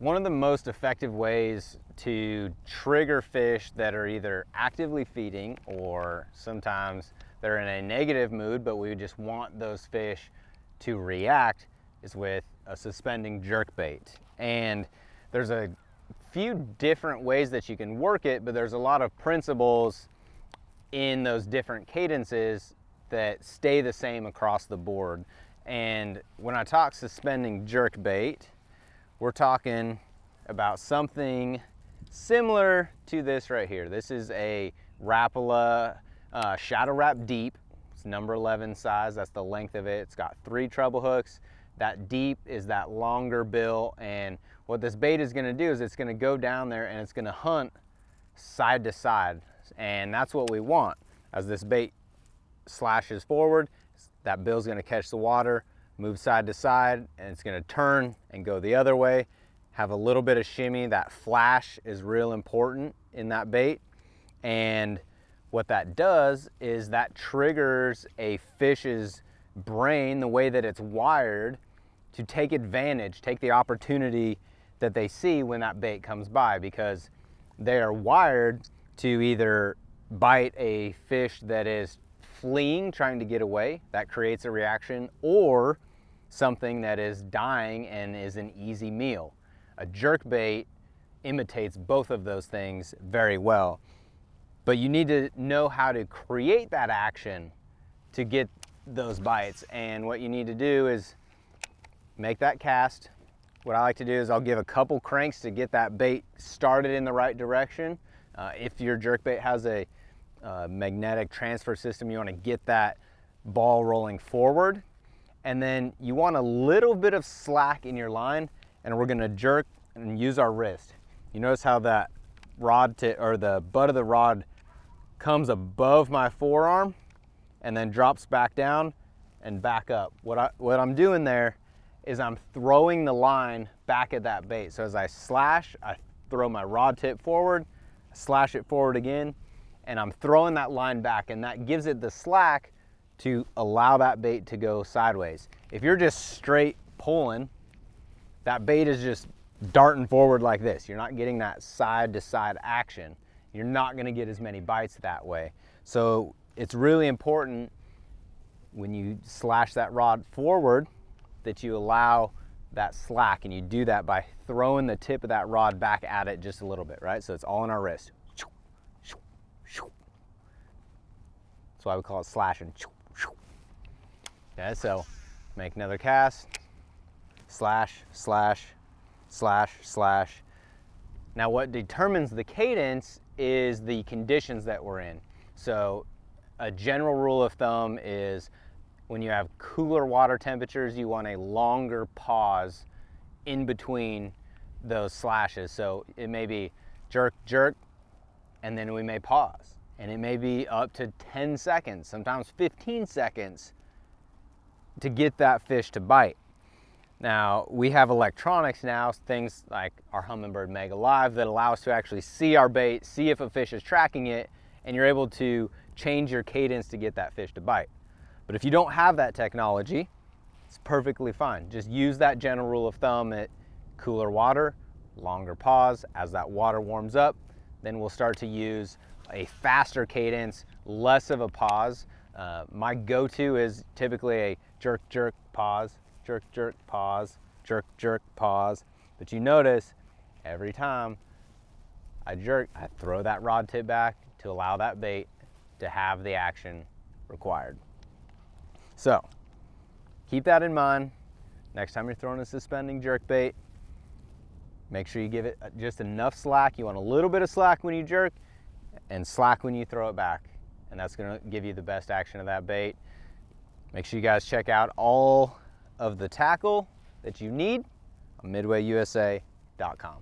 One of the most effective ways to trigger fish that are either actively feeding or sometimes they're in a negative mood, but we just want those fish to react, is with a suspending jerkbait. And there's a few different ways that you can work it, but there's a lot of principles in those different cadences that stay the same across the board. And when I talk suspending jerkbait, we're talking about something similar to this right here. This is a Rapala Shadow Wrap Deep. It's number 11 size, that's the length of it. It's got 3 treble hooks. That deep is that longer bill, and what this bait is gonna do is it's gonna go down there and it's gonna hunt side to side, and that's what we want. As this bait slashes forward, that bill's gonna catch the water, move side to side, and it's gonna turn and go the other way, have a little bit of shimmy. That flash is real important in that bait, and what that does is that triggers a fish's brain, the way that it's wired, to take advantage, take the opportunity that they see when that bait comes by, because they are wired to either bite a fish that is fleeing, trying to get away, that creates a reaction, or something that is dying and is an easy meal. A jerkbait imitates both of those things very well, but you need to know how to create that action to get those bites. And what you need to do is make that cast. What I like to do is I'll give a couple cranks to get that bait started in the right direction. If your jerkbait has a magnetic transfer system, you want to get that ball rolling forward, and then you want a little bit of slack in your line, and we're going to jerk and use our wrist. You notice how that rod tip, or the butt of the rod, comes above my forearm and then drops back down and back up. What I'm doing there is I'm throwing the line back at that bait. So as I slash, I throw my rod tip forward, slash it forward again, and I'm throwing that line back, and that gives it the slack to allow that bait to go sideways. If you're just straight pulling, that bait is just darting forward like this. You're not getting that side to side action. You're not gonna get as many bites that way. So it's really important when you slash that rod forward that you allow that slack, and you do that by throwing the tip of that rod back at it just a little bit, right? So it's all in our wrist. That's why we call it slashing. Okay, so make another cast, slash, slash, slash, slash. Now what determines the cadence is the conditions that we're in. So a general rule of thumb is when you have cooler water temperatures, you want a longer pause in between those slashes. So it may be jerk, jerk, and then we may pause. And it may be up to 10 seconds, sometimes 15 seconds to get that fish to bite. Now, we have electronics now, things like our Humminbird Mega Live, that allow us to actually see our bait, see if a fish is tracking it, and you're able to change your cadence to get that fish to bite. But if you don't have that technology, it's perfectly fine. Just use that general rule of thumb at cooler water, longer pause. As that water warms up, then we'll start to use a faster cadence, less of a pause. My go-to is typically a jerk, jerk, pause, jerk, jerk, pause, jerk, jerk, pause. But you notice every time I jerk, I throw that rod tip back to allow that bait to have the action required. So keep that in mind. Next time you're throwing a suspending jerkbait, make sure you give it just enough slack. You want a little bit of slack when you jerk and slack when you throw it back. And that's gonna give you the best action of that bait. Make sure you guys check out all of the tackle that you need on midwayusa.com.